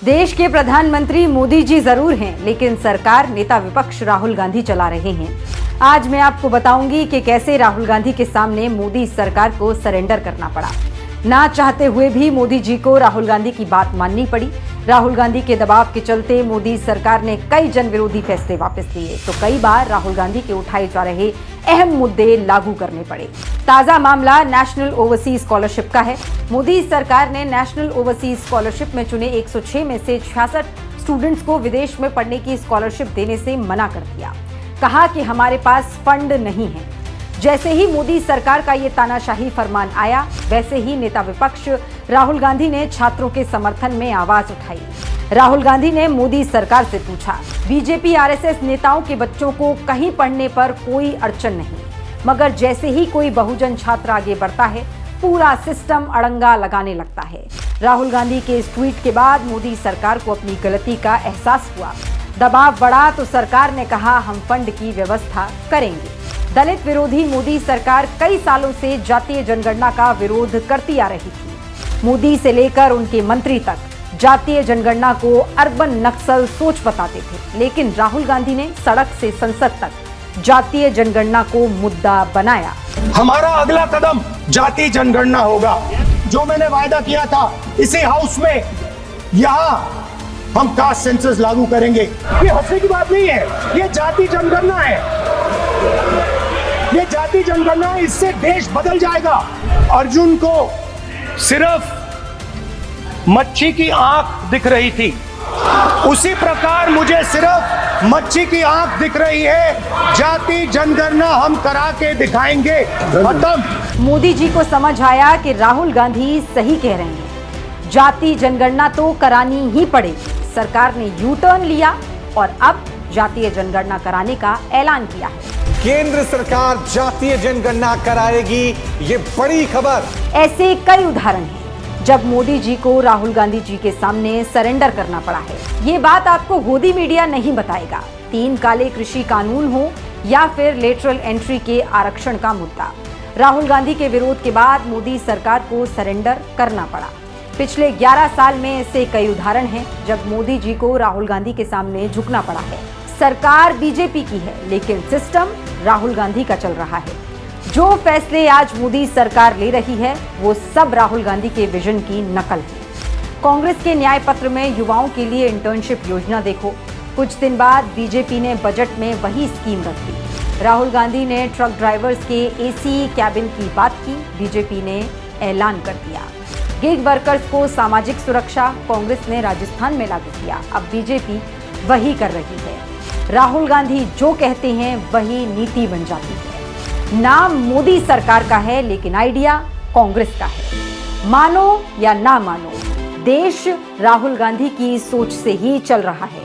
देश के प्रधानमंत्री मोदी जी जरूर हैं, लेकिन सरकार नेता विपक्ष राहुल गांधी चला रहे हैं। आज मैं आपको बताऊंगी कि कैसे राहुल गांधी के सामने मोदी सरकार को सरेंडर करना पड़ा। ना चाहते हुए भी मोदी जी को राहुल गांधी की बात माननी पड़ी। राहुल गांधी के दबाव के चलते मोदी सरकार ने कई जन विरोधी फैसले वापस लिए, तो कई बार राहुल गांधी के उठाए जा रहे अहम मुद्दे लागू करने पड़े। ताजा मामला नेशनल ओवरसीज स्कॉलरशिप का है। मोदी सरकार ने नेशनल ओवरसीज स्कॉलरशिप में चुने 106 में से 66 स्टूडेंट्स को विदेश में पढ़ने की स्कॉलरशिप देने से मना कर दिया। कहा कि हमारे पास फंड नहीं है। जैसे ही मोदी सरकार का ये तानाशाही फरमान आया, वैसे ही नेता विपक्ष राहुल गांधी ने छात्रों के समर्थन में आवाज उठाई। राहुल गांधी ने मोदी सरकार से पूछा, बीजेपी आरएसएस नेताओं के बच्चों को कहीं पढ़ने पर कोई अड़चन नहीं, मगर जैसे ही कोई बहुजन छात्र आगे बढ़ता है, पूरा सिस्टम अड़ंगा लगाने लगता है। राहुल गांधी के इस ट्वीट के बाद मोदी सरकार को अपनी गलती का एहसास हुआ। दबाव बढ़ा तो सरकार ने कहा, हम फंड की व्यवस्था करेंगे। दलित विरोधी मोदी सरकार कई सालों से जातीय जनगणना का विरोध करती आ रही थी। मोदी से लेकर उनके मंत्री तक जातीय जनगणना को अर्बन नक्सल सोच बताते थे, लेकिन राहुल गांधी ने सड़क से संसद तक जातीय जनगणना को मुद्दा बनाया। हमारा अगला कदम जातीय जनगणना होगा। जो मैंने वायदा किया था, इसी हाउस में यहाँ हम कास्ट सेंसस लागू करेंगे। ये हंसने की बात नहीं है, ये जातीय जनगणना है। ये जातीय जनगणना है, इससे देश बदल जाएगा। अर्जुन को सिर्फ मच्छी की आंख दिख रही थी, उसी प्रकार मुझे सिर्फ मच्छी की आंख दिख रही है। जातीय जनगणना हम करा के दिखाएंगे। खत्म। मोदी जी को समझ आया कि राहुल गांधी सही कह रहे हैं, जातीय जनगणना तो करानी ही पड़ेगी। सरकार ने यू टर्न लिया और अब जातीय जनगणना कराने का ऐलान किया है। केंद्र सरकार जातीय जनगणना कराएगी, ये बड़ी खबर। ऐसे कई उदाहरण हैं जब मोदी जी को राहुल गांधी जी के सामने सरेंडर करना पड़ा है। ये बात आपको गोदी मीडिया नहीं बताएगा। 3 काले कृषि कानून हो या फिर लेटरल एंट्री के आरक्षण का मुद्दा, राहुल गांधी के विरोध के बाद मोदी सरकार को सरेंडर करना पड़ा। पिछले 11 साल में ऐसे कई उदाहरण हैं जब मोदी जी को राहुल गांधी के सामने झुकना पड़ा है। सरकार बीजेपी की है, लेकिन सिस्टम राहुल गांधी का चल रहा है। जो फैसले आज मोदी सरकार ले रही है, वो सब राहुल गांधी के विजन की नकल है। कांग्रेस के न्याय पत्र में युवाओं के लिए इंटर्नशिप योजना देखो। कुछ दिन बाद बीजेपी ने बजट में वही स्कीम रख दी। राहुल गांधी ने ट्रक ड्राइवर्स के एसी कैबिन की बात की, बीजेपी ने ऐलान कर दिया। गिग वर्कर्स को सामाजिक सुरक्षा कांग्रेस ने राजस्थान में लागू किया, अब बीजेपी वही कर रही है। राहुल गांधी जो कहते हैं वही नीति बन जाती है। नाम मोदी सरकार का है, लेकिन आइडिया कांग्रेस का है। मानो या ना मानो, देश राहुल गांधी की सोच से ही चल रहा है।